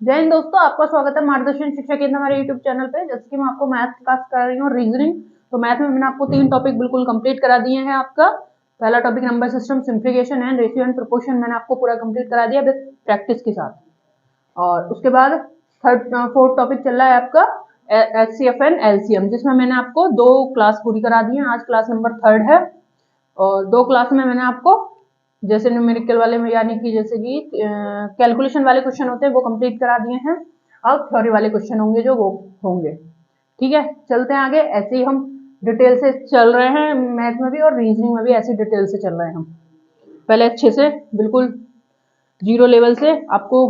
जय हिंद दोस्तों, आपका स्वागत है मार्गदर्शन शिक्षा केंद्र हमारे यूट्यूब चैनल पे। जैसे कि मैं आपको मैथ क्लास कर रही हूँ रीजनिंग। तो मैथ में मैंने आपको 3 टॉपिक बिल्कुल कंप्लीट करा दिए हैं। आपका पहला topic number system, simplification and ratio and proportion मैंने आपको पूरा कंप्लीट करा दिया विद प्रैक्टिस के साथ। और उसके बाद फोर्थ टॉपिक चल रहा है आपका HCF एंड LCM, जिसमें मैंने आपको 2 क्लास पूरी करा दी है। आज क्लास नंबर 3 है और 2 क्लास में मैंने आपको जैसे न्यूमेरिकल वाले में यानी कि जैसे कि कैलकुलेशन वाले क्वेश्चन होते हैं वो कंप्लीट करा दिए हैं। अब थ्योरी वाले क्वेश्चन होंगे जो वो होंगे। ठीक है, चलते हैं आगे। ऐसे ही हम डिटेल से चल रहे हैं मैथ में भी और रीजनिंग में भी ऐसे डिटेल से चल रहे हैं हम। पहले अच्छे से बिल्कुल जीरो लेवल से आपको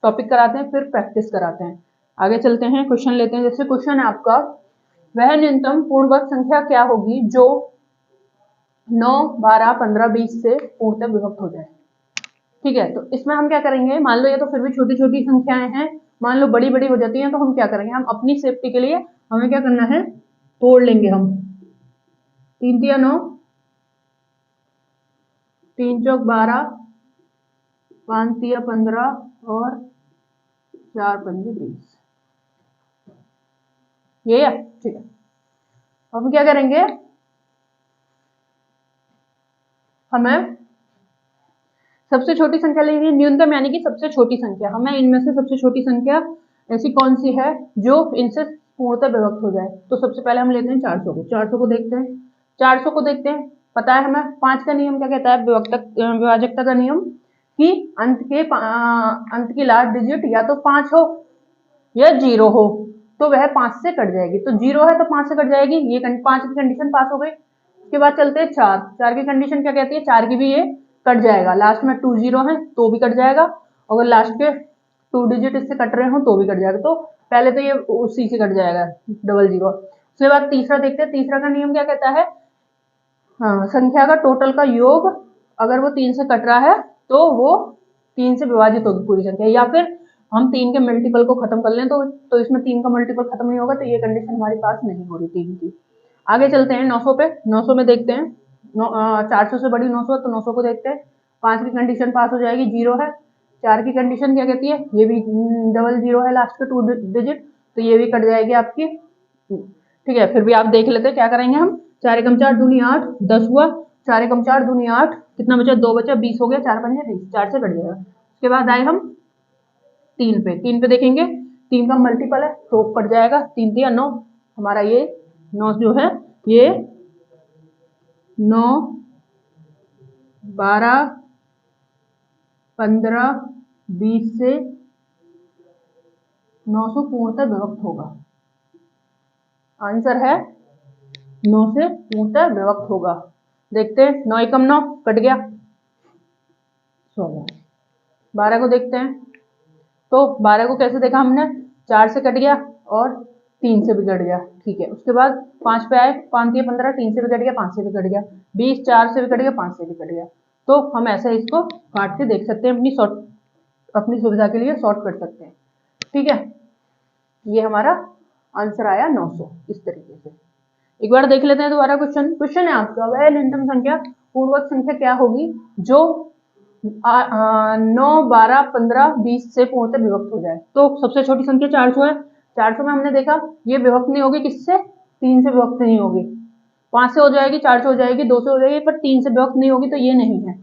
टॉपिक कराते हैं, फिर प्रैक्टिस कराते हैं। आगे चलते हैं, क्वेश्चन लेते हैं। जैसे क्वेश्चन है आपका, वह न्यूनतम पूर्ण वर्ग संख्या क्या होगी जो 9, 12, 15, 20 से पूर्णतः विभक्त हो जाए। ठीक है, तो इसमें हम क्या करेंगे, मान लो ये तो फिर भी छोटी छोटी संख्याएं हैं, मान लो बड़ी बड़ी हो जाती हैं तो हम क्या करेंगे, हम अपनी सेफ्टी के लिए हमें क्या करना है, तोड़ लेंगे हम। 3 तिया 9, 3 चौक 12, 5 तिया 15 और 4 पंजे 20। ये है, ठीक है। अब क्या करेंगे, हमें सबसे छोटी संख्या लेनी है, न्यूनतम यानी कि सबसे छोटी संख्या। हमें इनमें से सबसे छोटी संख्या ऐसी कौन सी है जो इनसे पूर्णतः विभक्त हो जाए। तो सबसे पहले हम लेते हैं 400 को। 400 को देखते हैं, 400 को देखते हैं। पता है हमें 5 का नियम क्या कहता है, विभाजकता का नियम, कि अंत की लास्ट डिजिट या तो 5 हो या 0 हो, तो वह 5 से कट जाएगी। तो 0 है तो 5 से कट जाएगी, ये 5 की कंडीशन पास हो गई। उसके बाद चलते हैं 4। 4 की कंडीशन क्या कहती है, 4 की भी ये कट जाएगा। लास्ट में 2 0 है तो भी कट जाएगा, अगर लास्ट के 2 डिजिट इससे कट रहे हो तो भी कट जाएगा। तो पहले तो ये उसी से कट जाएगा, डबल 0। उसके बाद तीसरा देखते हैं, तीसरा का नियम क्या कहता है, हाँ, संख्या का टोटल का योग अगर वो 3 से कट रहा है तो वो 3 से विभाजित होगी पूरी संख्या, या फिर हम 3 के मल्टीपल को खत्म कर लें तो इसमें 3 का मल्टीपल खत्म नहीं होगा, तो ये कंडीशन हमारे पास नहीं हो रही 3 की। आगे चलते हैं 900 पे। 900 में देखते हैं, 400 से बड़ी 900 तो 900 को देखते हैं। 5 की कंडीशन पास हो जाएगी, 0 है। 4 की कंडीशन क्या कहती है, ये भी डबल 0 है लास्ट के 2 डिजिट, तो ये भी कट जाएगी आपकी। ठीक है, फिर भी आप देख लेते हैं क्या करेंगे हम। 4 एकम 4 दूनी 8, 10 हुआ। 4 एकम 4 दूनी 8, कितना बचा, 2 बचा, 20 हो गया। 4 पंजे 20, 4 से कट जाएगा। उसके बाद आए हम 3 पे। 3 पे देखेंगे, 3 का मल्टीपल है तो कट जाएगा। 3 तिया 9, हमारा ये 9 जो है ये 9, 12, 15, 20 से 900 पूर्णतः विभक्त होगा। आंसर है 9 से पूर्णतः विभक्त होगा। देखते हैं, 9 एकम 9 कट गया, 16। 12 को देखते हैं, तो 12 को कैसे देखा हमने, 4 से कट गया और 3 से भी कट गया। ठीक है, उसके बाद 5 पे आए, 5 दिए 15, 3 से भी कट गया, 5 से भी कट गया। 20, 4 से भी कट गया, 5 से भी कट गया। तो हम ऐसे इसको काट के देख सकते हैं, अपनी सुविधा के लिए शॉर्ट कर सकते हैं। ठीक है, ये हमारा आंसर आया 900 इस तरीके से। एक बार देख लेते हैं दोबारा क्वेश्चन। क्वेश्चन है आपका, वह न्यूनतम संख्या पूर्वक संख्या क्या होगी जो 9, 12, 15, 20 से पूर्णतः विभक्त हो जाए। तो सबसे छोटी संख्या 400 है। 400 में हमने देखा ये विभक्त नहीं होगी, किससे, 3 से विभक्त नहीं होगी। 5 से हो जाएगी, 4 से हो जाएगी, 2 से हो जाएगी, पर 3 से विभक्त नहीं होगी, तो ये नहीं है।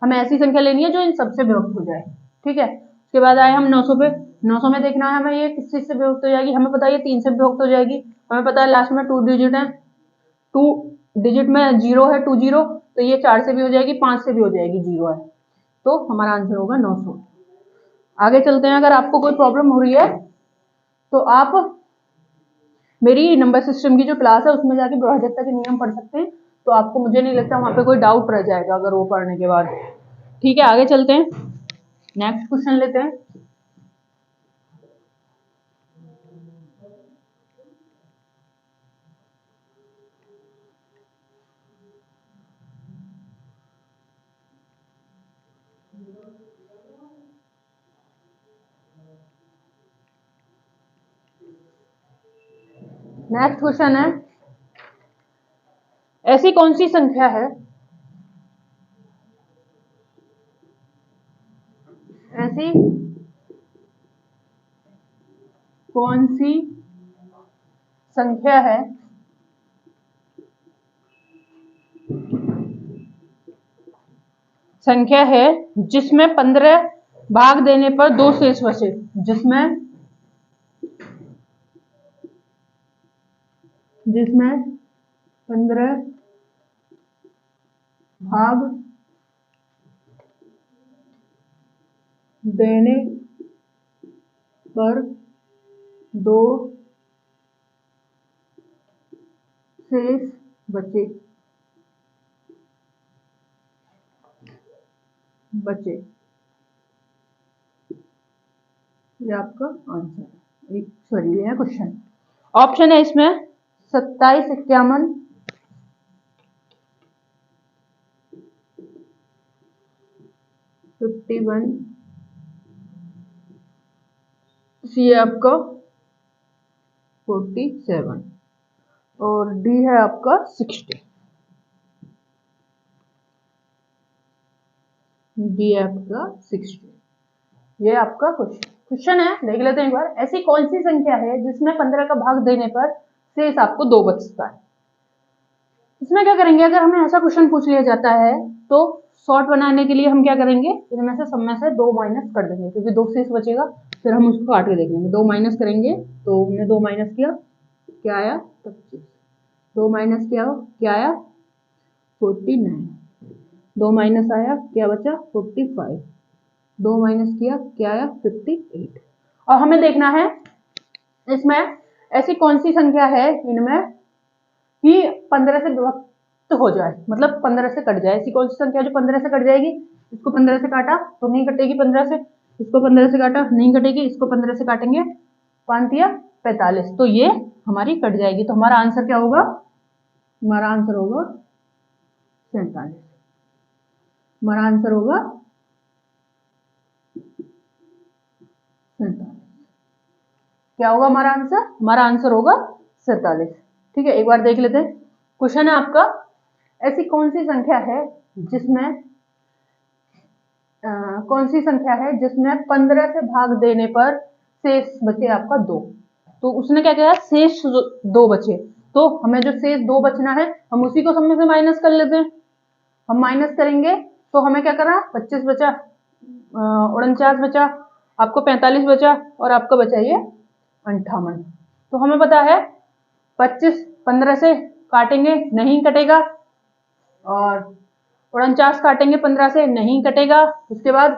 हमें ऐसी संख्या लेनी है जो इन सबसे विभक्त हो जाए। ठीक है, उसके बाद आए हम 900 पे। 900 में देखना है हमें ये किस चीज से विभक्त हो जाएगी। हमें पता है ये 3 से विभक्त हो जाएगी, हमें पता है लास्ट में 2 डिजिट है, 2 डिजिट में 0 है, 2 0, तो ये 4 से भी हो जाएगी, 5 से भी हो जाएगी, 0 है, तो हमारा आंसर होगा 900। आगे चलते हैं, अगर आपको कोई प्रॉब्लम हो रही है तो आप मेरी नंबर सिस्टम की जो क्लास है उसमें जाके विभाजकता के नियम पढ़ सकते हैं, तो आपको मुझे नहीं लगता वहां पे कोई डाउट रह जाएगा अगर वो पढ़ने के बाद। ठीक है, आगे चलते हैं, नेक्स्ट क्वेश्चन लेते हैं। नेक्स्ट क्वेश्चन है, ऐसी कौन सी संख्या है, ऐसी कौन सी संख्या है जिसमें 15 भाग देने पर 2 शेष बचे, जिसमें 15 भाग देने पर 2 शेष बचे ये आपका आंसर है। सॉरी, ये है क्वेश्चन। ऑप्शन है इसमें 27, 51, 51, सी है आपका 47 और डी है आपका 60। डी है आपका 60। ये आपका क्वेश्चन है, देख लेते हैं एक बार। ऐसी कौन सी संख्या है जिसमें 15 का भाग देने पर शेष आपको 2 बचता है? इसमें क्या करेंगे, अगर हमें ऐसा क्वेश्चन पूछ लिया जाता है तो शॉर्ट बनाने के लिए हम क्या करेंगे, इनमें से सब में से 2 माइनस कर देंगे, क्योंकि 2 शेष बचेगा, फिर हम उसको काट के देख लेंगे। 2 माइनस करेंगे तो हमने 2 माइनस किया, क्या आया 25। 2 माइनस किया, क्या आया 49। 2 माइनस आया, क्या बचा 45। 2 माइनस किया, क्या आया 58। और हमें देखना है इसमें ऐसी कौन सी संख्या है इनमें कि 15 से विभक्त हो जाए, मतलब 15 से कट जाए। ऐसी कौन सी संख्या जो 15 से कट जाएगी? इसको 15 से काटा तो नहीं कटेगी 15 से, इसको 15 से काटा नहीं कटेगी, इसको 15 से काटेंगे 5 या 45, तो ये हमारी कट जाएगी। तो हमारा आंसर क्या होगा? हमारा आंसर होगा 47। हमारा आंसर होगा 47। क्या होगा हमारा आंसर? हमारा आंसर होगा 47। ठीक है, एक बार देख लेते हैं। क्वेश्चन है आपका, ऐसी कौन सी संख्या है जिसमें कौन सी संख्या है जिसमें 15 से भाग देने पर शेष बचे आपका 2? तो उसने क्या किया, शेष 2 बचे, तो हमें जो शेष 2 बचना है हम उसी को सब में से माइनस कर लेते हैं। हम माइनस करेंगे तो हमें क्या करना, 25 बचा, 49 बचा, आपको 45 बचा और आपका बचा ये 58। तो हमें पता है 25 15 से काटेंगे नहीं कटेगा, और 49 काटेंगे 15 से नहीं कटेगा, उसके बाद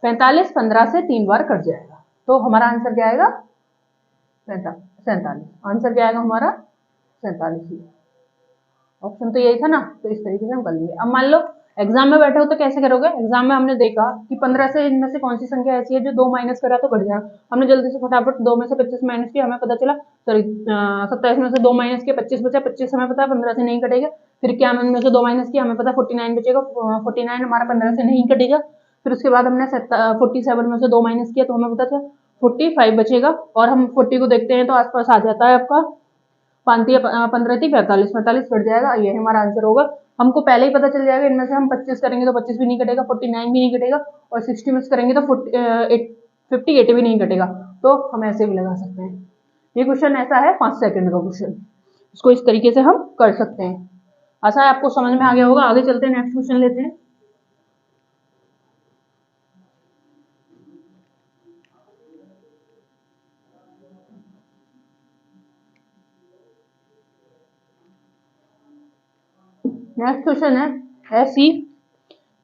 45 15 से 3 बार कट जाएगा। तो हमारा आंसर क्या आएगा? 47। आंसर क्या आएगा हमारा? 47। ऑप्शन तो यही था ना, तो इस तरीके से हम कर लेंगे। अब मान लो एग्जाम में बैठे हो तो कैसे करोगे? एग्जाम में हमने देखा कि 15 से इनमें से कौन सी संख्या ऐसी है जो 2 माइनस करा तो कट जाएगा। हमने जल्दी से फटाफट 2 में से 25 माइनस किया, हमें पता चला, सॉरी 27 में से 2 माइनस किया 25 बचा, 25 हमें पता है 15 से नहीं कटेगा। फिर क्या में से 2 माइनस किया, हमें पता 49 बचेगा, 49 हमारा 15 से नहीं कटेगा। फिर उसके बाद हमने 47 में से 2 माइनस किया तो हमें पता चला 45 बचेगा, और हम 40 को देखते हैं तो आसपास आ जाता है आपका 15 थी 45, 45 कट जाएगा, ये हमारा आंसर होगा। हमको पहले ही पता चल जाएगा इनमें से हम 25 करेंगे तो 25 भी नहीं कटेगा, 49 भी नहीं कटेगा, और 60 में से करेंगे तो 50 80 भी नहीं कटेगा। तो हम ऐसे भी लगा सकते हैं। ये क्वेश्चन ऐसा है 5 सेकंड का क्वेश्चन, इसको इस तरीके से हम कर सकते हैं। आशा है आपको समझ में आ गया होगा। आगे चलते हैं, नेक्स्ट क्वेश्चन लेते हैं। नेक्स्ट क्वेश्चन है, ऐसी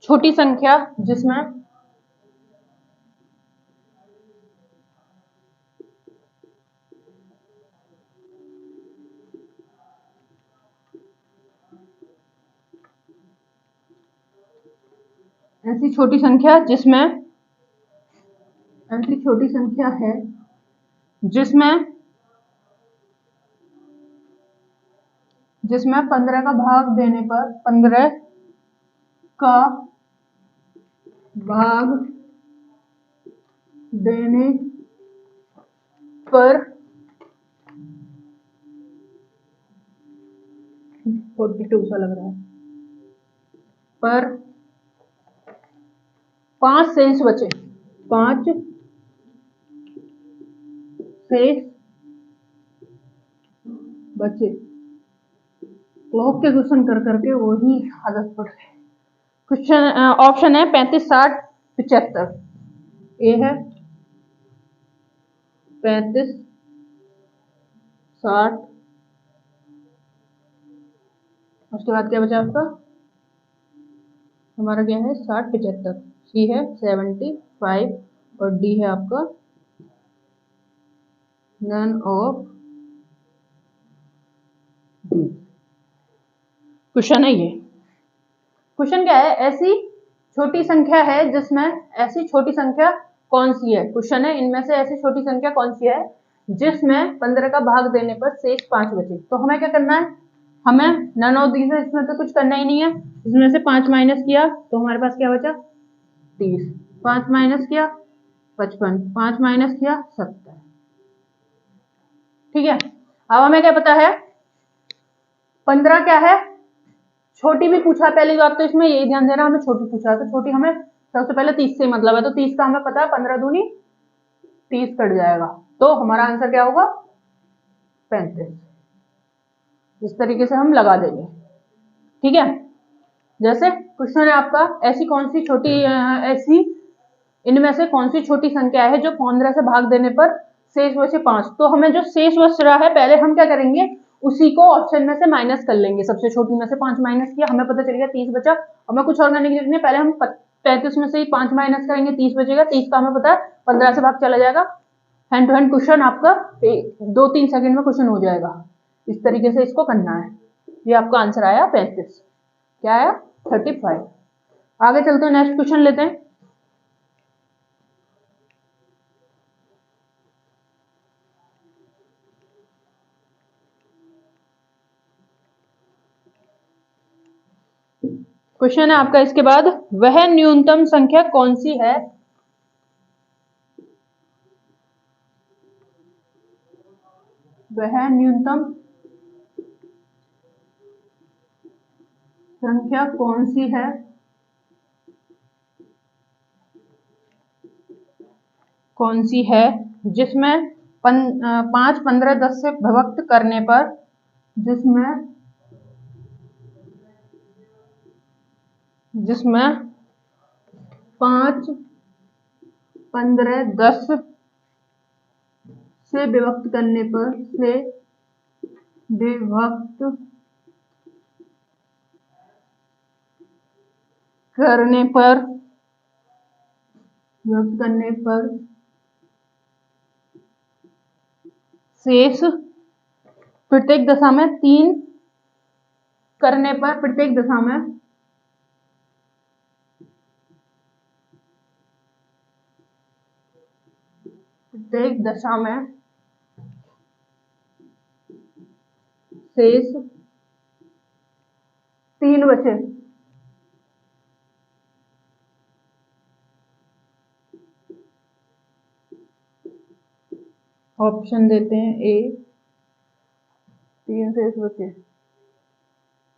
छोटी संख्या जिसमें ऐसी छोटी संख्या है जिसमें 15 का भाग देने पर 15 का भाग देने पर 42 सा लग रहा है, पर 5 शेष बचे, 5 शेष बचे। क्लॉक के क्वेश्चन कर करके वही आदत पड़ गई। क्वेश्चन ऑप्शन है 35, 60, 75। ए है 35, 60, उसके बाद क्या बचा आपका, हमारा क्या है 60, 75। सी है 75 और डी है आपका नन ऑफ डी। क्वेश्चन है ये। क्वेश्चन क्या है, ऐसी छोटी संख्या है जिसमें, ऐसी छोटी संख्या कौन सी है। क्वेश्चन है इनमें से ऐसी छोटी संख्या कौन सी है जिसमें 15 का भाग देने पर शेष 5 बचे। तो हमें क्या करना है, हमें नन ऑफ दीज है, इसमें तो कुछ करना ही नहीं है। इसमें से 5 माइनस किया तो हमारे पास क्या बचा 30, 5 माइनस किया 55, 5 माइनस किया 70। ठीक है, अब हमें क्या पता है 15 क्या है, छोटी भी पूछा पहली बात तो इसमें यही ध्यान देना, हमें छोटी पूछा है तो छोटी हमें सबसे पहले 30 से मतलब है, तो 30 का हमें पता है 15 दूनी 30 कट जाएगा, तो हमारा आंसर क्या होगा 35। इस तरीके से हम लगा देंगे। ठीक है, जैसे क्वेश्चन है आपका, ऐसी कौन सी छोटी ऐसी इनमें से कौन सी छोटी संख्या है जो 15 से भाग देने पर शेष बचे 5। तो हमें जो शेष बच रहा है पहले हम क्या करेंगे, उसी को ऑप्शन में से माइनस कर लेंगे। सबसे छोटी में से 5 माइनस किया, हमें पता चल गया 30 बचा। हमें कुछ और करने की जरूरत नहीं, पहले हम 35 में से ही 5 माइनस करेंगे, 30 बचेगा। 30 का हमें पता है 15 से भाग चला जाएगा। हैंड टू हैंड क्वेश्चन आपका 2-3 सेकंड में क्वेश्चन हो जाएगा। इस तरीके से इसको करना है। ये आपका आंसर आया 35। क्या आया 35। आगे चलते हैं, नेक्स्ट क्वेश्चन लेते हैं। क्वेश्चन है आपका इसके बाद, वह न्यूनतम संख्या कौन सी है, वह न्यूनतम संख्या कौन सी है जिसमें 5, 15, 10 से विभक्त करने पर, जिसमें 5, 15, 10 से विभक्त करने पर शेष प्रत्येक दशा में 3 करने पर, प्रत्येक दशा में शेष 3 बचे। ऑप्शन देते हैं, ए 3 शेष बचे।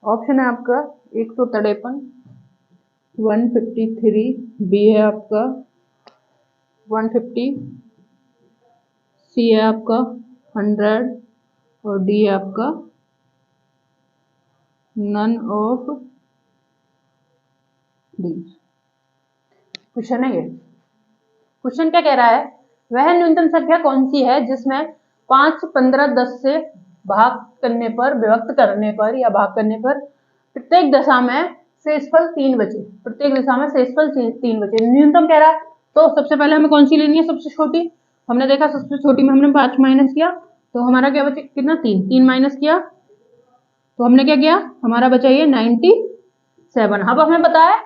ऑप्शन है आपका 153, 153, बी है आपका 150, सी है आपका 100 और डी है आपका नन ऑफ डी। क्वेश्चन है ये। क्वेश्चन क्या कह रहा है, वह न्यूनतम संख्या कौन सी है जिसमें 5, 15, 10 से भाग करने पर, विभक्त करने पर या भाग करने पर प्रत्येक दशा में शेषफल 3 बचे। प्रत्येक दशा में शेषफल 3 बचे, न्यूनतम कह रहा है। तो सबसे पहले हमें कौन सी लेनी है, सबसे छोटी। हमने देखा सबसे छोटी में हमने 5 माइनस किया तो हमारा क्या बचे, कितना 3 माइनस किया तो हमने क्या किया, हमारा बचा ये 97। अब हमें पता है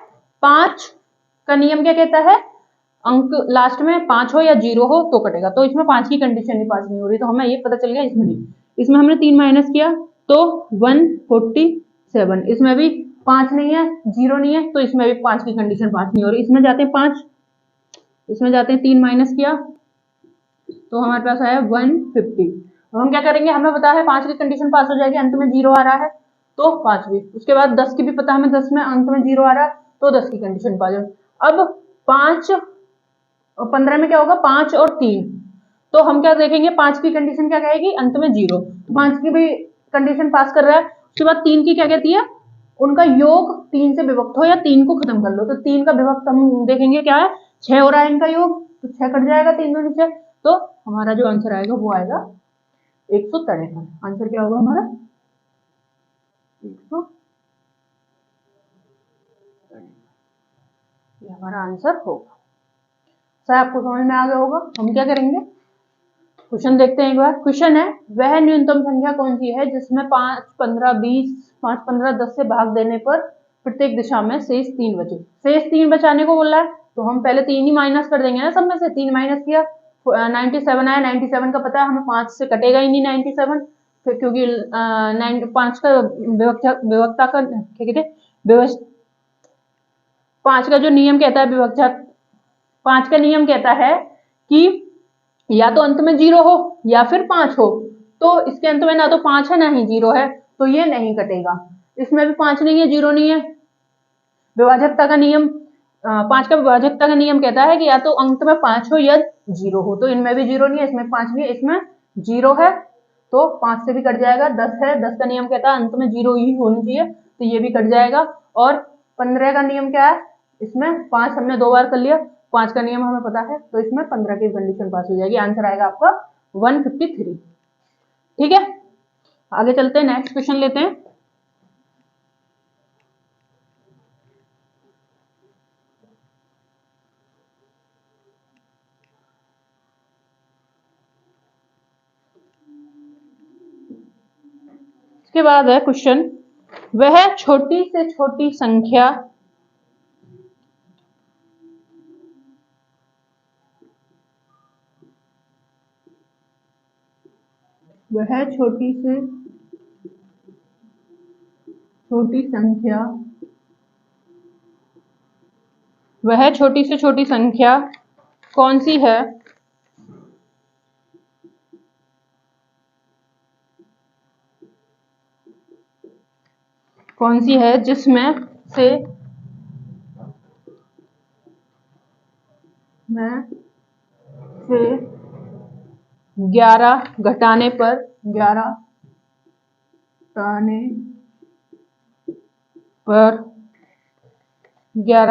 5 का नियम क्या कहता है, अंक लास्ट में 5 हो या 0 हो तो कटेगा। तो इसमें 5 की कंडीशन ही पास नहीं हो रही, तो हमें ये पता चल गया इसमें नहीं। इसमें हमने 3 माइनस किया तो 147। इसमें भी 5 नहीं है, 0 नहीं है, तो इसमें भी 5 की कंडीशन पास नहीं हो रही। इसमें जाते हैं 5, इसमें जाते हैं 3 माइनस किया तो हमारे पास आया 150। अब हम क्या करेंगे, हमें पता है 5 की कंडीशन पास हो जाएगी, अंत में 0 आ रहा है तो 5 भी। उसके बाद 10 की भी पता हमें, 10 में अंत में 0 आ रहा है तो 10 की कंडीशन पास हो। अब 5 और 15 में क्या होगा, 5 और 3, तो हम क्या देखेंगे, 5 की कंडीशन क्या कहेगी, अंत में 0। तो 5 की भी कंडीशन पास कर रहा है। उसके बाद 3 की क्या कहती है, उनका योग 3 से विभक्त हो या 3 को खत्म कर लो। तो 3 का विभक्त हम देखेंगे क्या है, 6 हो रहा है इनका योग, तो 6 कट जाएगा 3 में से। तो हमारा जो आंसर आएगा वो आएगा 153। आंसर क्या होगा हमारा 100, ये हमारा आंसर होगा। सर आपको समझ में आ गया होगा। हम क्या करेंगे, क्वेश्चन देखते हैं एक बार। क्वेश्चन है, वह न्यूनतम संख्या कौन सी है जिसमें 5, 15, 20, 5, 15, 10 से भाग देने पर प्रत्येक दिशा में शेष 3 बचे। शेष 3 बचाने को बोला है, तो हम पहले 3 ही माइनस कर देंगे ना, सब में से 3 माइनस किया, 97 आया। 97 का पता है हमें, 5 से कटेगा ही नहीं 97, फिर क्योंकि 5 का विभक्ता का क्या कहते हैं, 5 का जो नियम कहता है विभक्ता, 5 का नियम कहता है कि या तो अंत में 0 हो या फिर 5 हो। तो इसके अंत में ना तो 5 है ना ही 0 है, तो ये नहीं कटेगा। इसमें भी 5 नहीं है, 0 नहीं है। विभाजकता का नियम, 5 का विभाजकता का नियम कहता है कि या तो अंत में 5 हो या 0 हो। तो इनमें भी 0 नहीं है, इसमें 5 भी है, इसमें 0 है, तो 5 से भी कट जाएगा। 10 है, 10 का नियम कहता है अंत में 0 ही होनी चाहिए, तो ये भी कट जाएगा। और 15 का नियम क्या है, इसमें 5 हमने 2 बार कर लिया, 5 का नियम हमें पता है, तो इसमें 15 की कंडीशन पास हो जाएगी। आंसर आएगा आपका 153। ठीक है, आगे चलते हैं, नेक्स्ट क्वेश्चन लेते हैं। इसके बाद है क्वेश्चन, वह छोटी से छोटी संख्या वह छोटी से छोटी संख्या वह छोटी से छोटी संख्या कौन सी है जिसमें से में से 11 घटाने पर 11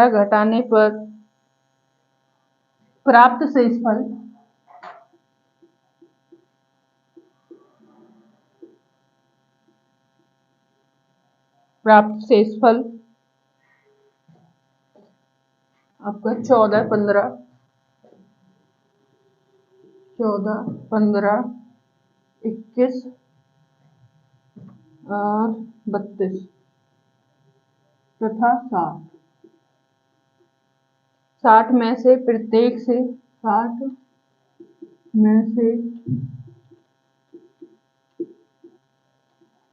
घटाने पर प्राप्त शेषफल आपका 14, 15, 21 और 32 तथा 60 में से प्रत्येक से 60 में से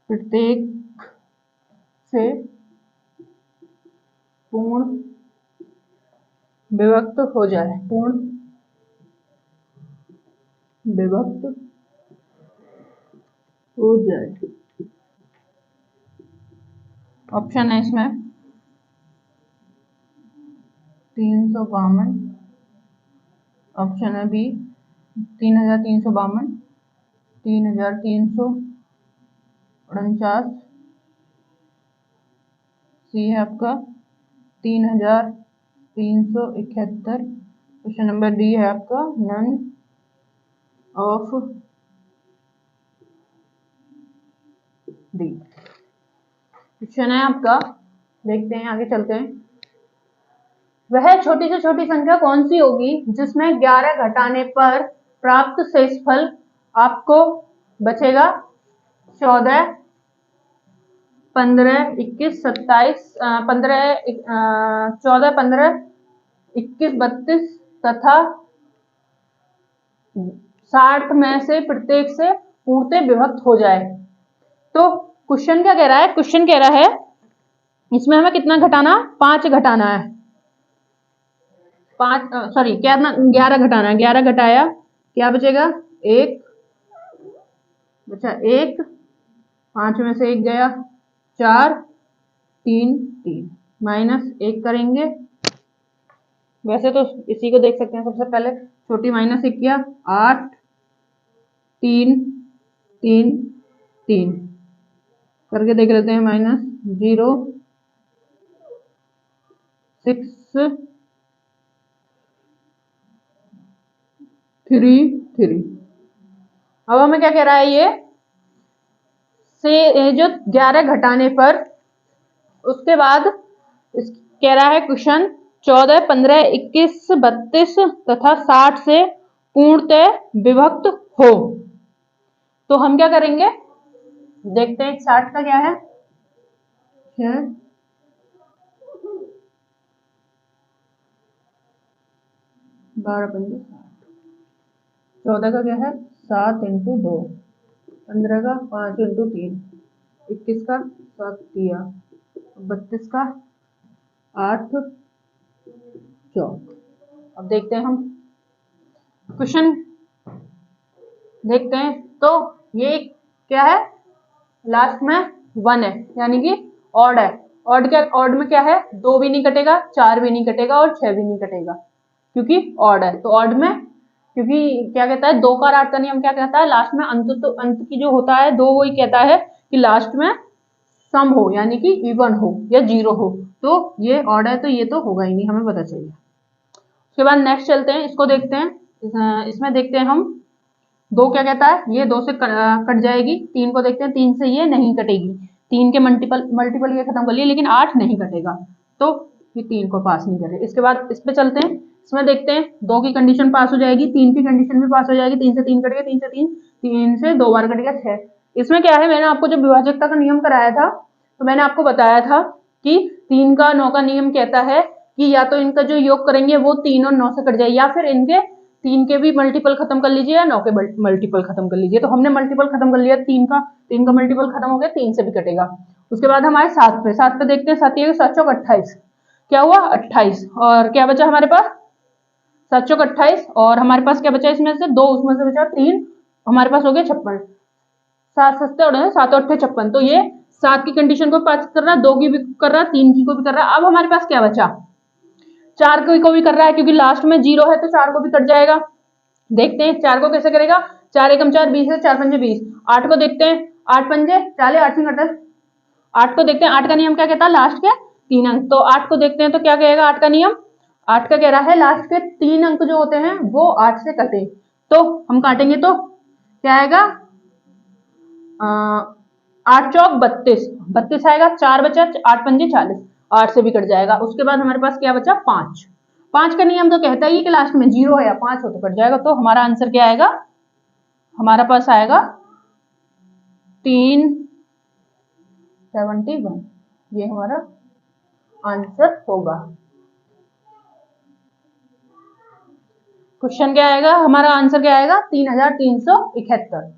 प्रत्येक से पूर्ण विभक्त हो जाए, ऑप्शन है इसमें 352, ऑप्शन है बी 3352, 3349, सी है आपका 3371, क्वेश्चन नंबर डी है आपका नन ऑफ डी। क्वेश्चन है आपका, देखते हैं आगे चलते हैं। वह छोटी से छोटी संख्या कौन सी होगी जिसमें 11 घटाने पर प्राप्त शेषफल आपको बचेगा 14, 15, 21, 27, 14, 15, 21, 32 तथा 60 में से प्रत्येक से पूर्णतः विभक्त हो जाए। तो क्वेश्चन क्या कह रहा है, क्वेश्चन कह रहा है इसमें हमें कितना घटाना, 5 घटाना है, 11 घटाना है। 11 घटाया क्या बचेगा, 1 बचा, 1, 5 में से 1 गया, 4, 3, 3 माइनस 1 करेंगे। वैसे तो इसी को देख सकते हैं, सबसे पहले छोटी माइनस 1 किया, 8, 3 3 3 करके देख लेते हैं। -0 6 3 3। अब हमें क्या कह रहा है, ये से जो 11 घटाने पर, उसके बाद कह रहा है क्वेश्चन 14, 15, 21, 32 तथा 60 से पूर्णतः विभक्त हो। तो हम क्या करेंगे, देखते हैं 60 का क्या है। 12 पंजे 14 का क्या है 7 × 2, 15 का 5 × 3, 21 का 7 दिया, 32 का 8 चौक। अब देखते हैं हम क्वेश्चन, देखते हैं। तो ये क्या है, लास्ट में 1 है, यानी कि ऑड है। ऑड में क्या है, 2 भी नहीं कटेगा, 4 भी नहीं कटेगा और 6 भी नहीं कटेगा, क्योंकि ऑड है। तो ऑड में, क्योंकि क्या कहता है, 2 का 8 का नियम क्या कहता है, लास्ट में अंत, तो अंत की जो होता है 2, वही कहता है कि लास्ट में सम हो, यानी कि इवन हो या 0 हो। तो ये ऑड है, तो ये तो होगा ही नहीं, हमें पता चाहिए। उसके बाद नेक्स्ट चलते हैं, इसको देखते हैं। इसमें देखते हैं हम 2 क्या कहता है, ये 2 से कट जाएगी। 3 को देखते हैं, 3 से ये नहीं कटेगी, 3 के मल्टीपल ये खत्म कर लिए, लेकिन 8 नहीं कटेगा, तो ये 3 को पास नहीं करे। इसके बाद इस पे चलते हैं, इसमें देखते हैं 2 की कंडीशन पास हो जाएगी, 3 की कंडीशन भी पास हो जाएगी। 3 से 3 कटेगा, 3 से 3, 3 से 2 बार कटेगा 6। इसमें क्या है, मैंने आपको जब विभाजकता का नियम कराया था, तो मैंने आपको बताया था कि 3 का 9 का नियम कहता है कि या तो इनका जो योग करेंगे वो 3 और 9 से कट जाए, या फिर इनके 3 के भी मल्टीपल खत्म कर लीजिए या 9 के मल्टीपल खत्म कर लीजिए। तो हमने मल्टीपल खत्म कर लिया, 3 का मल्टीपल खत्म हो गया, 3 से भी कटेगा। उसके बाद हम आए 7 पे देखते हैं। 7 7 चौक 28, क्या हुआ 28, और क्या बचा हमारे पास 7 चौक 28, और हमारे पास क्या बचा इसमें से 2, उसमें से बचा 3, हमारे पास हो गया 56। 7 सस्ते उड़े, 7 8 56। तो ये 7 की कंडीशन को पास कर रहा, 2 की भी कर रहा, 3 की को भी कर रहा। अब हमारे पास क्या बचा, 4 को भी कर रहा है, क्योंकि लास्ट में 0 है तो 4 को भी कट जाएगा। देखते हैं 4 को कैसे करेगा, 4 एकम 4 20 है, 4 पंजे 20। 8 को देखते हैं, 8 पंजे 40, 8 38। 8 को देखते हैं, 8 का नियम क्या कहता है, लास्ट के 3 अंक। तो 8 को देखते हैं, तो क्या कहेगा 8 का नियम, 8 का कह रहा है लास्ट के 3 अंक जो होते हैं वो 8 से कटे। तो हम काटेंगे तो क्या आएगा, 8 चौक 32, 32 आएगा, 4 बचा, 8 पंजे 40, 8 से भी कट जाएगा। उसके बाद हमारे पास क्या बचा 5। 5 का नियम तो कहता ही कि लास्ट में 0 है या 5 हो तो कट जाएगा। तो हमारा आंसर क्या आएगा, हमारा पास आएगा 371, ये हमारा आंसर होगा। क्वेश्चन क्या आएगा, हमारा आंसर क्या आएगा 3371।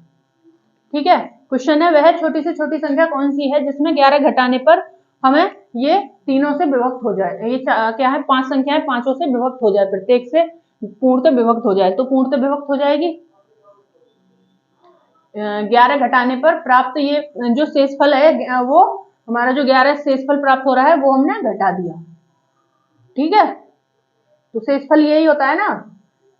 ठीक है, क्वेश्चन है वह छोटी से छोटी संख्या कौन सी है जिसमें 11 घटाने पर हमें ये तीनों से विभक्त हो जाए। ये क्या है, 5 संख्या है, 5 से विभक्त हो जाए, प्रत्येक से पूर्णतः विभक्त हो जाए। तो पूर्णतः विभक्त हो जाएगी 11 घटाने पर प्राप्त ये जो शेषफल है, वो हमारा जो 11 शेषफल प्राप्त हो रहा है वो हमने घटा दिया। ठीक है, तो शेषफल यही होता है ना।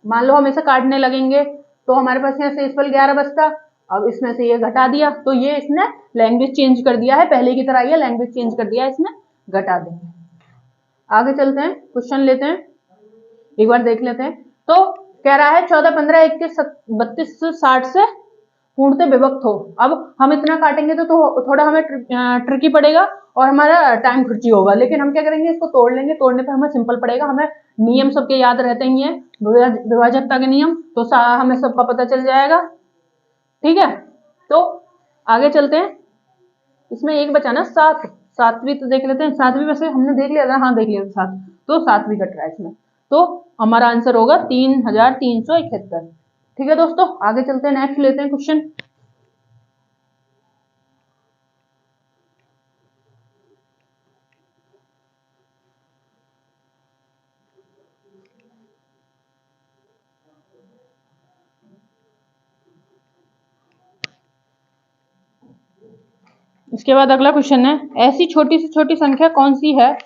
मान लो हम इसे काटने लगेंगे तो हमारे पास यहाँ शेषफल 11 बचता, अब इसमें से ये घटा दिया, तो ये इसने लैंग्वेज चेंज कर दिया है, पहले की तरह ये लैंग्वेज चेंज कर दिया है, इसने घटा देंगे। आगे चलते हैं, क्वेश्चन लेते हैं, एक बार देख लेते हैं। तो कह रहा है 14, 15, 21, 32, 60 से पूर्णतः विभक्त हो। अब हम इतना काटेंगे तो थोड़ा हमें ट्रिकी पड़ेगा और हमारा टाइम खर्ची होगा, लेकिन हम क्या करेंगे, इसको तोड़ लेंगे। तोड़ने पर हमें सिंपल पड़ेगा, हमें नियम सबके याद रहते ही हैं, विभाजकता के नियम, तो हमें सबका पता चल जाएगा। ठीक है, तो आगे चलते हैं। इसमें एक बचा ना 7, 7वीं तो देख लेते हैं। 7वीं वैसे हमने देख लिया था, हाँ देख लिया था 7, तो 7वीं कट रहा है इसमें। तो हमारा आंसर होगा 3371। ठीक है दोस्तों, आगे चलते हैं, नेक्स्ट लेते हैं क्वेश्चन। इसके बाद अगला क्वेश्चन है, ऐसी छोटी से छोटी संख्या कौन सी है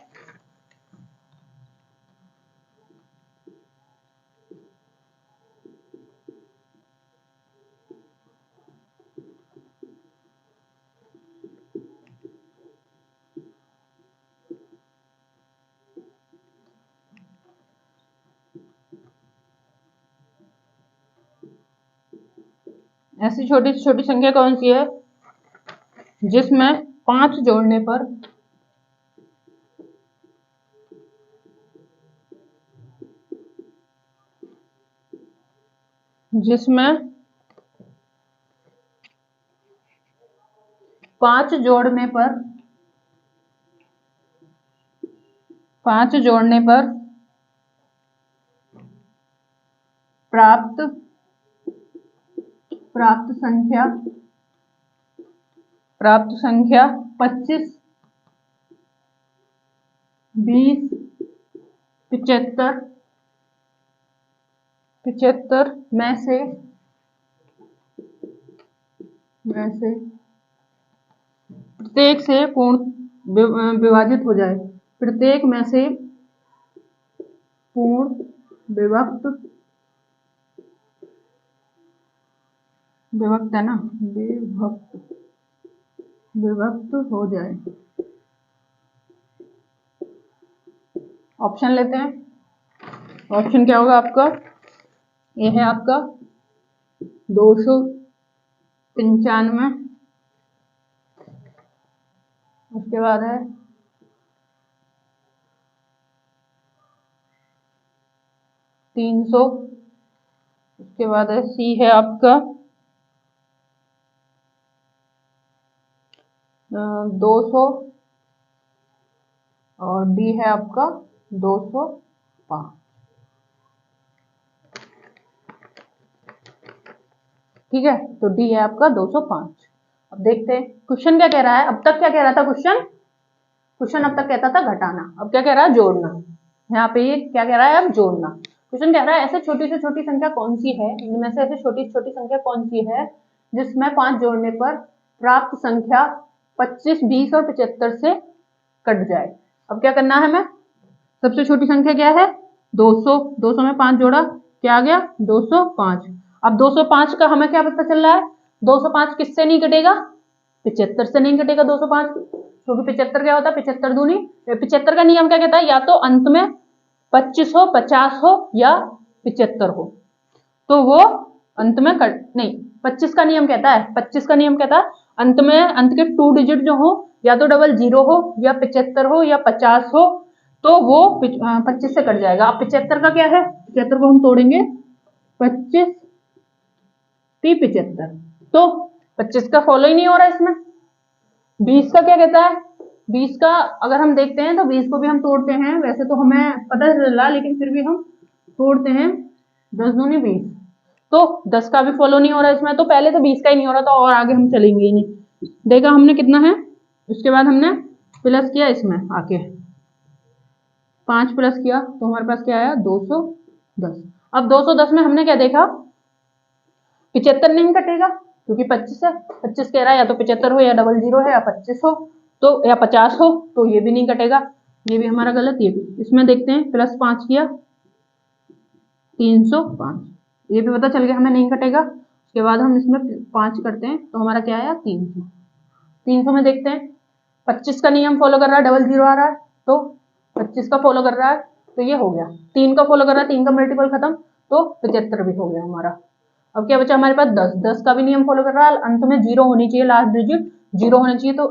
ऐसी छोटी से छोटी संख्या कौन सी है जिसमें 5 जोड़ने पर जिसमें 5 जोड़ने पर 5 जोड़ने पर प्राप्त संख्या 25, 20, 75 में से प्रत्येक से पूर्ण विभाजित हो जाए। प्रत्येक में से पूर्ण विभक्त है ना, विभक्त हो जाए। ऑप्शन लेते हैं। ऑप्शन क्या होगा आपका? ये है आपका 295, उसके बाद है 300, उसके बाद है सी है आपका 200 और डी है आपका 205। ठीक है, तो डी है आपका 205। अब देखते हैं क्वेश्चन क्या कह रहा है। अब तक क्या कह रहा था क्वेश्चन अब तक कहता था घटाना, अब क्या कह रहा है? जोड़ना। यहाँ पे ये क्या कह रहा है? अब जोड़ना। क्वेश्चन कह रहा है ऐसे छोटी से छोटी संख्या कौन सी है, इनमें से ऐसे छोटी से छोटी संख्या कौन सी है जिसमें 5 जोड़ने पर प्राप्त संख्या 25, 20 और 75 से कट जाए। अब क्या करना है? मैं सबसे छोटी संख्या क्या है? 200। 200 में 5 जोड़ा, क्या आ गया? 205। अब 205 का हमें क्या पता चल रहा है? 205 किससे नहीं कटेगा? 75 से नहीं कटेगा 205, क्योंकि 75 क्या होता है? 75 दूनी 75 का नियम क्या कहता है? या तो अंत में 25 हो, 50 हो या 75 हो, तो वो अंत में नहीं, 25 का नियम कहता है, 25 का नियम कहता है अंत में, अंत के 2 डिजिट जो हो या तो 00 हो या 75 हो या 50 हो, तो वो 25 से कट जाएगा। अब 75 का क्या है? 75 को हम तोड़ेंगे 25 75, तो 25 का फॉलो ही नहीं हो रहा इसमें। 20 का क्या कहता है? 20 का अगर हम देखते हैं तो 20 को भी हम तोड़ते हैं, वैसे तो हमें पता चला लेकिन फिर भी हम तोड़ते हैं। 10 दूनी 20, तो 10 का भी फॉलो नहीं हो रहा इसमें, तो पहले तो 20 का ही नहीं हो रहा, तो और आगे हम चलेंगे ही नहीं। देखा हमने कितना है, उसके बाद हमने प्लस किया इसमें आके 5 प्लस किया तो हमारे पास क्या आया? 210। अब 210 में हमने क्या देखा? 75 नहीं कटेगा क्योंकि 25 है, 25 कह रहा है या तो 75 हो या 00 है या 25 हो तो या 50 हो, तो ये भी नहीं कटेगा, ये भी हमारा गलत। ये भी इसमें देखते हैं, प्लस 5 किया 305, ये भी पता चल गया हमें नहीं कटेगा। उसके बाद हम इसमें 5 करते हैं तो हमारा क्या आया? 300। 300 में देखते हैं 25 का नियम फॉलो कर रहा है, 00 आ रहा है, तो 25 का फॉलो कर रहा है तो ये हो गया। 3 का फॉलो कर रहा है, 3 का मल्टीपल खत्म, तो 75 भी हो गया हमारा। अब क्या बचा हमारे पास? 10। 10 का भी नियम फॉलो कर रहा है, अंत में 0 होनी चाहिए, लास्ट डिजिट 0 होना चाहिए, तो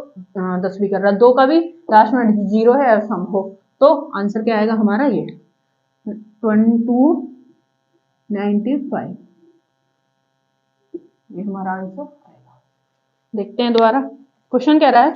10 भी कर रहा है। 2 का भी लास्ट में 0 है और सम हो, तो आंसर क्या आएगा हमारा? ये 2295, ये हमारा आंसर आएगा। देखते हैं दोबारा क्वेश्चन कह रहा है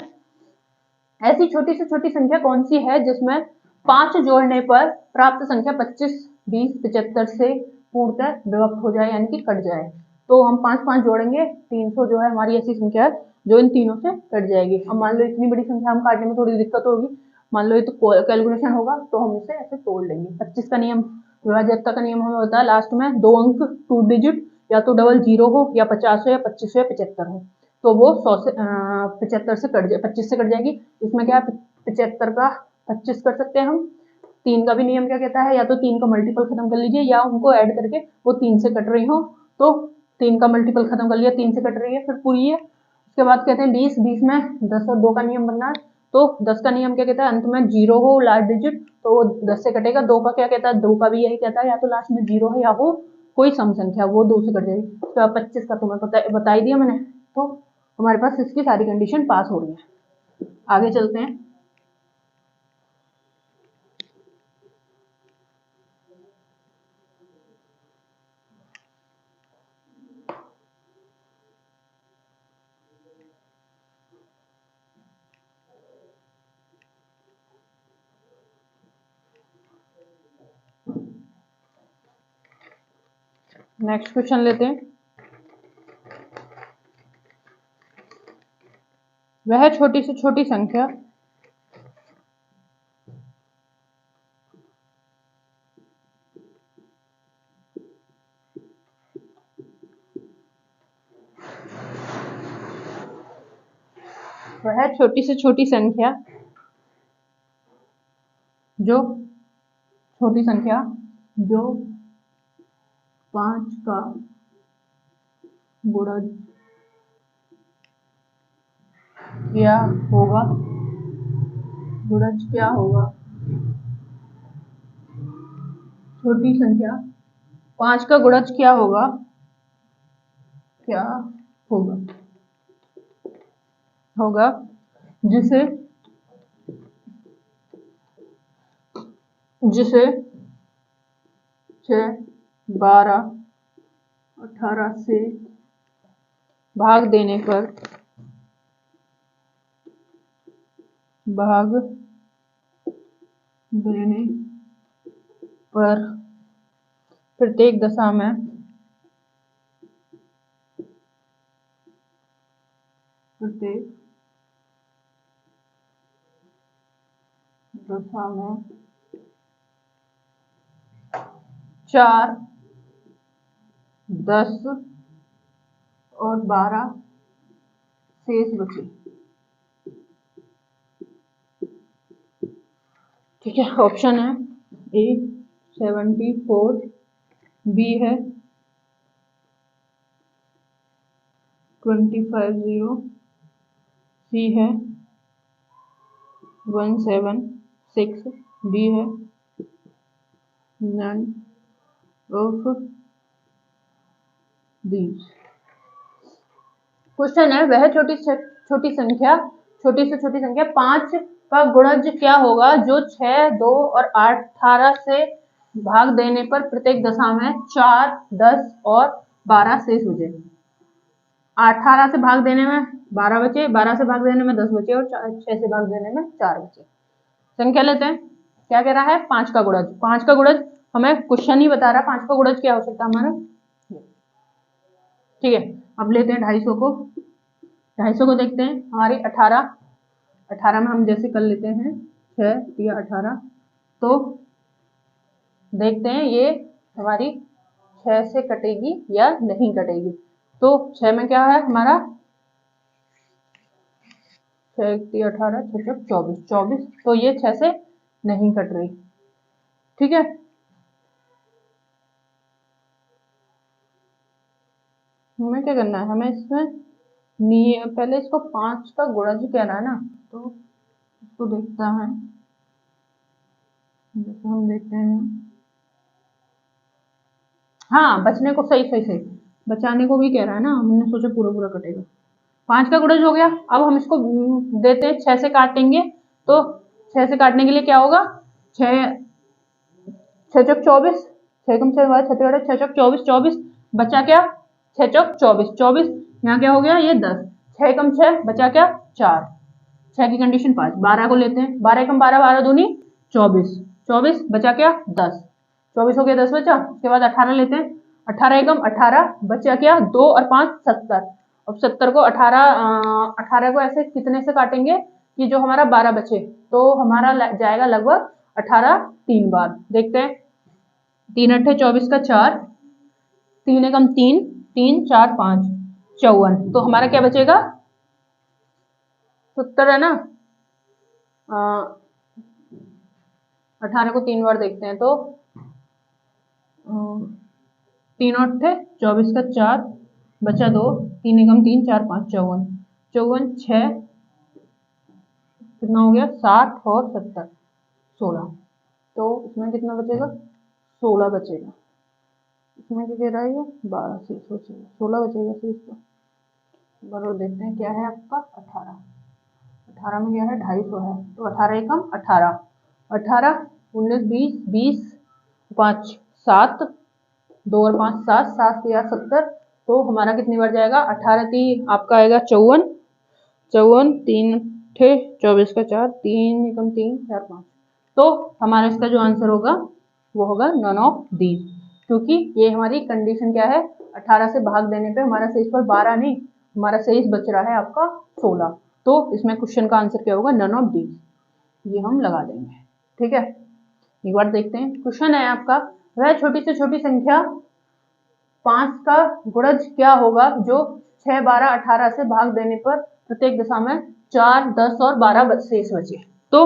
ऐसी छोटी से छोटी संख्या कौन सी है जिसमें 5 जोड़ने पर प्राप्त संख्या 25, 20, 75 से पूर्णतः विभक्त हो जाए, यानी कि कट जाए। तो हम 5 5 जोड़ेंगे, 300 जो है हमारी ऐसी संख्या है जो इन तीनों से कट जाएगी। अब मान लो इतनी बड़ी संख्या हम काटने में थोड़ी दिक्कत होगी, मान लो ये तो कैलकुलेशन होगा तो हम इसे ऐसे तोड़ लेंगे। 25 का नियम, विभाज्यता का नियम हमें होता है लास्ट में 2 अंक 2 डिजिट, या तो 00 हो या 50 हो या 25 हो या 75 हो, तो वो 100 से 75 से कट जाए, 25 से कट जाएगी। इसमें क्या 75 का 25 कर सकते हैं हम। 3 का भी नियम क्या कहता है? या तो 3 का मल्टीपल खत्म कर लीजिए या उनको ऐड करके वो 3 से कट रही हो, तो 3 का मल्टीपल खत्म कर लिया, 3 से कट रही है, फिर पूरी है। उसके बाद कहते हैं 20, 20 में 10 और 2 का नियम बनना है, तो 10 का नियम क्या कहता है? अंत में 0 हो लास्ट डिजिट, तो वो 10 से कटेगा। 2 का क्या कहता है? 2 का भी यही कहता है, या तो लास्ट में 0 है या हो कोई सम संख्या वो 2 से कट जाएगी। तो 25 का तुम्हें बता ही दिया मैंने, तो हमारे पास इसकी सारी कंडीशन पास हो रही है। आगे चलते हैं। नेक्स्ट क्वेश्चन लेते हैं। वह छोटी से छोटी संख्या वह छोटी से छोटी संख्या जो 5 का गुणज क्या होगा, छोटी संख्या 5 का गुणज क्या होगा, जिसे 6, 12, 18 से भाग देने पर प्रत्येक दशा में में 4, 10 और 12 शेष बचे। ठीक है, ऑप्शन है ए 74, बी है 250, सी है 176, डी है none of these। क्वेश्चन है वह छोटी से छोटी संख्या 5 का गुणज क्या होगा जो 6, 2 और 18 से भाग देने पर प्रत्येक दशा में 4, 10 और 12 शेष बचे। 18 से भाग देने में 12 बचे, 12 से भाग देने में 10 बचे और 6 से भाग देने में 4 बचे। संख्या लेते हैं। क्या कह रहा है? 5 का गुणज। 5 का गुणज हमें क्वेश्चन ही बता रहा है 5 का गुणज क्या हो सकता है हमारा। ठीक है, अब लेते हैं 250 को। 250 को देखते हैं। हमारी 18 में हम जैसे कर लेते हैं 6 या 18, तो देखते हैं ये हमारी 6 से कटेगी या नहीं कटेगी। तो 6 में क्या है हमारा 6 × 18 = 24, तो ये 6 से नहीं कट रही। ठीक है, हमें क्या करना है, हमें इसमें पहले इसको 5 का गुणज कहना है ना, तो इसको देखता है। जैसे हम देखते हैं, हाँ बचने को सही बचाने को भी कह रहा है ना, हमने सोचा पूरा कटेगा। 5 का गुणज हो गया। अब हम इसको देते हैं 6 से काटेंगे, तो 6 से काटने के लिए क्या होगा, 6 6 24, 6 कम 6 6 6 24, 24 बचा क्या 6 चौक 24, 24 यहाँ क्या हो गया ये 10, 6 कम 6 बचा क्या 4, 6 की कंडीशन 5, 12 को लेते हैं। 12 कम 12, 12 दूनी 24, 24 बचा क्या 10, 24 हो गया 10 बचा। उसके बाद 18 लेते हैं। 18 एकम 18 बचा क्या 2 और 5 70। अब 70 को 18 को ऐसे कितने से काटेंगे कि जो हमारा 12 बचे, तो हमारा जाएगा लगभग 18 3 बार। देखते हैं, 3 अट्ठे 24 का 4, 3 एकम 3, 3 4 5 54, तो हमारा क्या बचेगा 70 है ना। 18 को 3 बार देखते हैं, तो 3 अट्ठे 24 का 4 बचा 2, 3 एकम 3 4 5 54, 54 6 कितना हो गया 60 और 70 16, तो इसमें कितना बचेगा 16 बचेगा। इसमें क्या कह रहा है ये 12 से बचेगा, 16 बचेगा फिर इसका। बराबर देखते हैं क्या है आपका 18, 18 में क्या है 250 है, तो 18 एकम 18, 18 19 20 20 5 7 2 और 5 7 7 या 70, तो हमारा कितनी बार जाएगा 18 3 आपका आएगा 54, 54 3 थे 24 का 4 3 एकम 3 4 5, तो हमारा इसका जो आंसर होगा वो होगा नन ऑफ दीज, क्योंकि ये हमारी कंडीशन क्या है 18 से भाग देने पे हमारा शेष पर 12 नहीं, हमारा शेष बच रहा है आपका 16, तो इसमें क्वेश्चन का आंसर क्या होगा नन ऑफ दीज, ये हम लगा देंगे। ठीक है, एक बार देखते हैं क्वेश्चन है आपका, वह छोटी से छोटी संख्या 5 का गुणज क्या होगा जो 6 12 18 से भाग देने पर प्रत्येक दशा में 4 10 और 12 शेष बचे। तो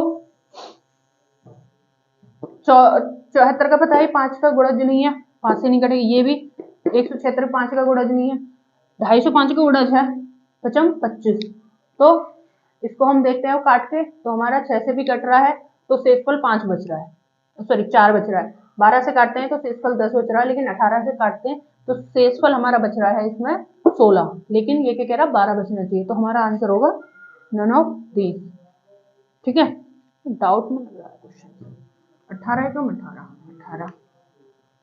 74 का पता है 5 का गुणज नहीं है, 5 से नहीं कटेगा, ये भी 176 5 का गुणज नहीं है, 250 का गुणज है, 5 25, तो इसको हम देखते हैं काट के, तो हमारा 6 से भी कट रहा है तो शेषफल 5 बच रहा है, सॉरी 4 बच रहा है, 12 से काटते हैं तो शेषफल 10 बच रहा है, लेकिन 18 से काटते हैं तो शेषफल हमारा बच रहा है इसमें 16, लेकिन ये क्या कह रहा है 12 बचना चाहिए, तो हमारा आंसर होगा नन ऑफ दीज। ठीक है, डाउट में लग रहा है क्वेश्चन, 18 एकम 18 18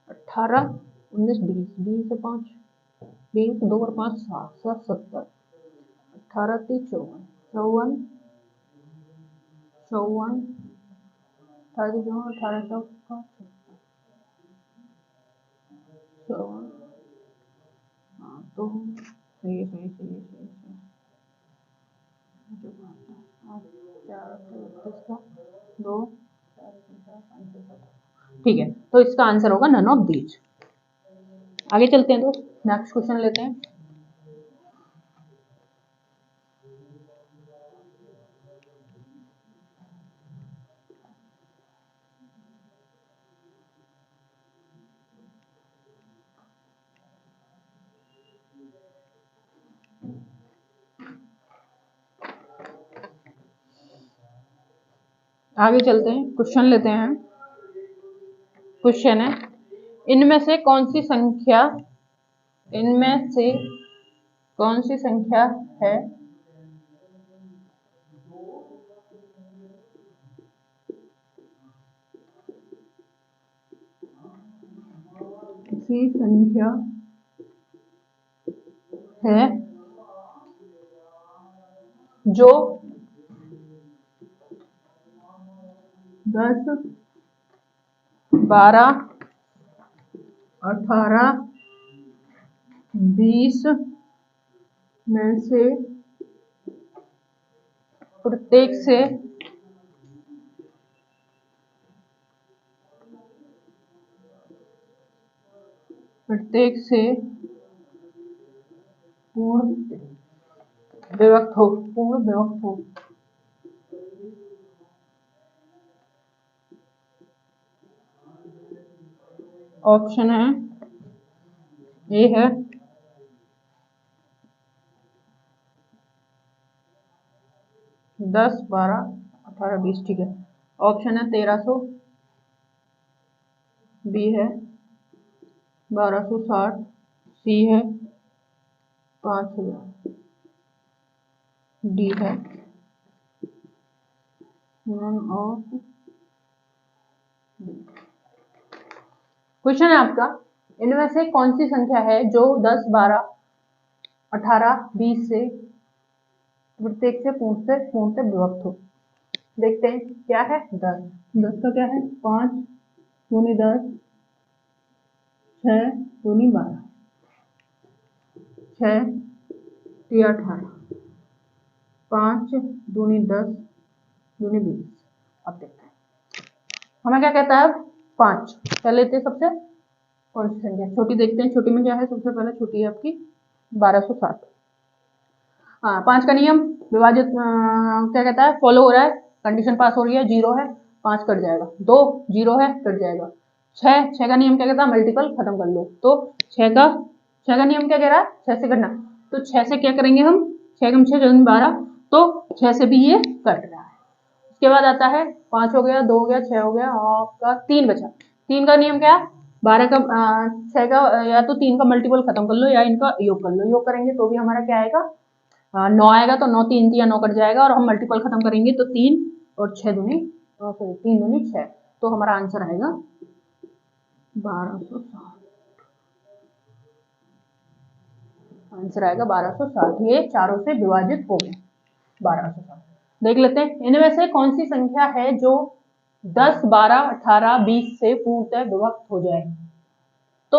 18 19 20 20 से 5 20 2 और 5 7 7 70 18 3 54 54 54 18 जो 18 54 हाँ तो सही है सही सही सही सही, 2 ठीक है, तो इसका आंसर होगा नन ऑफ दीज। आगे चलते हैं दोस्त, नेक्स्ट क्वेश्चन लेते हैं। आगे चलते हैं, क्वेश्चन लेते हैं। क्वेश्चन है, इनमें से कौन सी संख्या है ऐसी संख्या है जो 10 12 18 20 में से प्रत्येक से पूर्ण विभक्त हो। ऑप्शन है, ए है 10 12 18 20, ठीक है, ऑप्शन है 1300, बी है 1260, सी है 5000, डी है नन ऑफ। क्वेश्चन है आपका, इनमें से कौन सी संख्या है जो 10 12 18 20 से प्रत्येक से पूर्ण विभक्त हो। देखते हैं क्या है 10, 10 का क्या है 5 दूनी 10 6 दूनी 12 6 3 18 5 दूनी 10 दूनी 20। अब देखते हैं हमें क्या कहता है, 5 कर लेते हैं, सबसे कौन सी संख्या छोटी देखते हैं, छोटी में क्या है, सबसे पहले छोटी है आपकी 1260। हाँ 5 का नियम विभाजित क्या कहता है फॉलो हो रहा है, कंडीशन पास हो रही है, 0 है 5 कट जाएगा, 2 0 है कट जाएगा, 6 का नियम क्या कहता है मल्टीपल खत्म कर लो, तो 6 का नियम क्या कह रहा है 6 से कटना, तो 6 से क्या करेंगे हम 6 कम 6 12, तो 6 से भी ये कट रहा है। उसके बाद आता है 5 हो गया 2 हो गया 6 हो गया, आपका 3 बचा, 3 का नियम क्या 12 का 6 का या तो 3 का मल्टीपल खत्म कर लो या इनका योग कर लो। योग करेंगे तो भी हमारा क्या आएगा, 9 आएगा, तो 9 3 या 9 कट जाएगा, और हम मल्टीपल खत्म करेंगे तो 3 और 6 दूनी, सॉरी 3 दूनी 6, तो हमारा आंसर आएगा 1260। आंसर आएगा 1260। ये चारों से विभाजित हो गए 1260। देख लेते हैं इनमें से कौन सी संख्या है जो 10, 12, 18, 20 से पूर्णतः विभक्त हो जाए। तो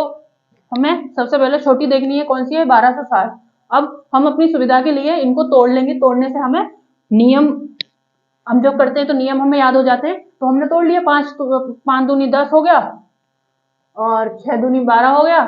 हमें सबसे पहले छोटी देखनी है, कौन सी है, 1260। अब हम अपनी सुविधा के लिए इनको तोड़ लेंगे, तोड़ने से हमें नियम, हम जब करते हैं तो नियम हमें याद हो जाते हैं। तो हमने तोड़ लिया, 5 दूनी 10 हो गया, और 6 दूनी 12 हो गया,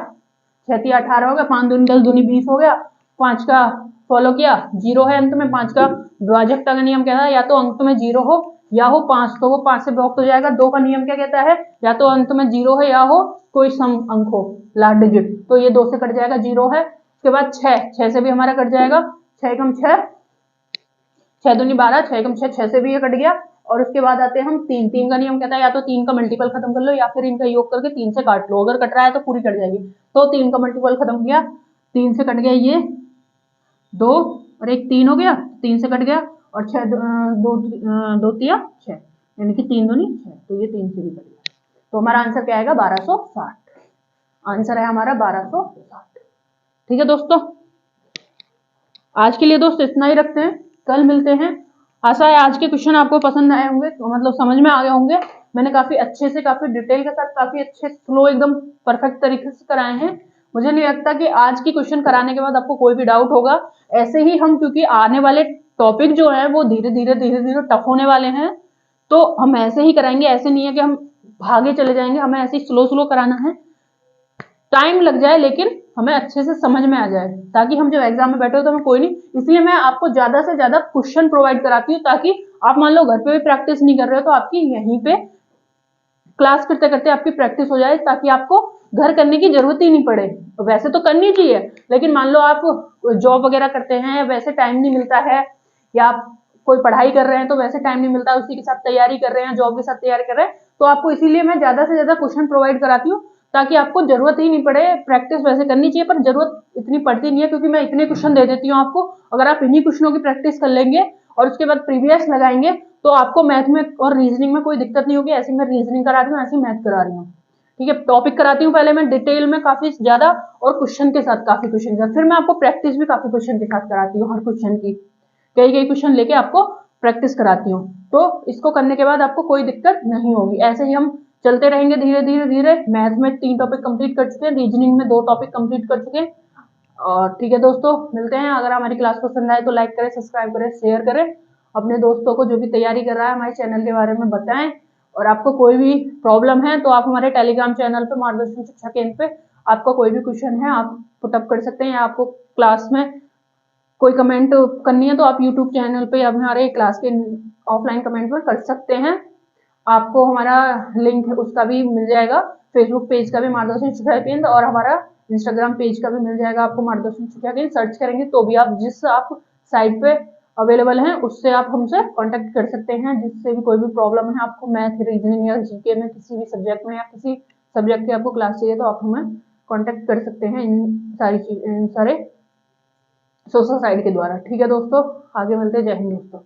6 तिया 18 हो गया, 5 दूनी 10 दूनी 20 हो गया। 5 का फॉलो किया, 0 है अंत में, 5 का विभाजकता का नियम कहता है या तो अंत में 0 हो या हो 5, तो वो 5 से विभक्त हो जाएगा। 2 का नियम क्या कहता है, या तो अंत में 0 है या हो कोई सम अंक हो, लास्ट डिजिट, तो ये 2 से कट जाएगा, 0 है। उसके बाद 6 से भी हमारा कट जाएगा, 6 कम 6, 6 दूनी 12, 6 कम 6, 6 से भी ये कट गया। और उसके बाद आते हैं हम 3 का नियम कहता है या तो 3 का मल्टीपल खत्म कर लो या फिर इनका योग करके 3 से काट लो, अगर कट रहा है तो पूरी कट जाएगी। तो 3 का मल्टीपल खत्म किया, 3 से कट गया ये 2 और एक 3 हो गया, 3 से कट गया, और 6 दो तिया 6, यानी कि 3 दूनी 6, तो ये 3 से भी कट गया। तो हमारा आंसर क्या आएगा, 1260। आंसर है हमारा 1260। ठीक है दोस्तों, आज के लिए दोस्त इतना ही रखते हैं, कल मिलते हैं। आशा है आज के क्वेश्चन आपको पसंद आए होंगे, तो मतलब समझ में आ गए होंगे। मैंने काफी अच्छे से, काफी डिटेल के साथ, काफी अच्छे फ्लो एकदम परफेक्ट तरीके से कराए हैं। मुझे नहीं लगता कि आज की क्वेश्चन कराने के बाद आपको कोई भी डाउट होगा। ऐसे ही हम, क्योंकि आने वाले टॉपिक जो है वो धीरे धीरे टफ होने वाले हैं, तो हम ऐसे ही कराएंगे। ऐसे नहीं है कि हम भागे चले जाएंगे, हमें ऐसे ही स्लो स्लो कराना है, टाइम लग जाए लेकिन हमें अच्छे से समझ में आ जाए, ताकि हम जब एग्जाम में बैठे हो तो हमें कोई नहीं। इसलिए मैं आपको ज्यादा से ज्यादा क्वेश्चन प्रोवाइड कराती हूँ, ताकि आप मान लो घर पे भी प्रैक्टिस नहीं कर रहे हो तो आपकी यहीं पे क्लास करते करते आपकी प्रैक्टिस हो जाए, ताकि आपको घर करने की जरूरत ही नहीं पड़े। वैसे तो करनी चाहिए, लेकिन मान लो आप जॉब वगैरह करते हैं, वैसे टाइम नहीं मिलता है, या आप कोई पढ़ाई कर रहे हैं तो वैसे टाइम नहीं मिलता, उसी के साथ तैयारी कर रहे हैं, जॉब के साथ तैयारी कर रहे हैं, तो आपको इसीलिए मैं ज्यादा से ज्यादा क्वेश्चन प्रोवाइड कराती हूँ, ताकि आपको जरूरत ही नहीं पड़े। प्रैक्टिस वैसे करनी चाहिए पर जरूरत इतनी पड़ती नहीं है, क्योंकि मैं इतने क्वेश्चन दे देती हूँ आपको। अगर आप इन्हीं क्वेश्चनों की प्रैक्टिस कर लेंगे और उसके बाद प्रीवियस लगाएंगे तो आपको मैथ में और रीजनिंग में कोई दिक्कत नहीं होगी। ऐसे मैं रीजनिंग करा रही हूँ, ऐसे मैथ करा रही हूँ। ठीक है, टॉपिक कराती हूँ पहले मैं डिटेल में काफी ज्यादा, और क्वेश्चन के साथ काफी क्वेश्चन के साथ, फिर मैं आपको प्रैक्टिस भी काफी क्वेश्चन के साथ कराती हूँ, हर क्वेश्चन की कई कई क्वेश्चन लेके आपको प्रैक्टिस कराती हूँ। तो इसको करने के बाद आपको कोई दिक्कत नहीं होगी। ऐसे ही हम चलते रहेंगे धीरे धीरे धीरे। मैथ में 3 टॉपिक कंप्लीट कर चुके हैं, रीजनिंग में 2 टॉपिक कंप्लीट कर चुके हैं। और ठीक है दोस्तों, मिलते हैं। अगर हमारी क्लास पसंद आए तो लाइक करें, सब्सक्राइब करें, शेयर करें, अपने दोस्तों को जो भी तैयारी कर रहा है हमारे चैनल के बारे में बताएं। और आपको कोई भी प्रॉब्लम है तो आप हमारे टेलीग्राम चैनल पे, मार्गदर्शन शिक्षा केंद्र पे, आपका कोई भी क्वेश्चन है आप पुटअप कर सकते हैं, या आपको क्लास में कोई कमेंट करनी है तो आप यूट्यूब चैनल पे या हमारे क्लास के ऑफलाइन कमेंट में कर सकते हैं। आपको हमारा लिंक उसका भी मिल जाएगा, फेसबुक पेज का भी, मार्गदर्शन शिक्षा केंद्र, और हमारा इंस्टाग्राम पेज का भी मिल जाएगा आपको, मार्गदर्शन शिक्षा केंद्र सर्च करेंगे तो भी आप जिस आप साइट पे अवेलेबल हैं उससे आप हमसे कांटेक्ट कर सकते हैं। जिससे भी कोई भी प्रॉब्लम है आपको, मैथ, रीजनिंग या जीके में, किसी भी सब्जेक्ट में, या किसी सब्जेक्ट की आपको क्लास चाहिए तो आप हमें कॉन्टेक्ट कर सकते हैं इन सारी चीज, इन सारे सोशल साइट के द्वारा। ठीक है दोस्तों, आगे मिलते हैं। जय हिंद दोस्तों।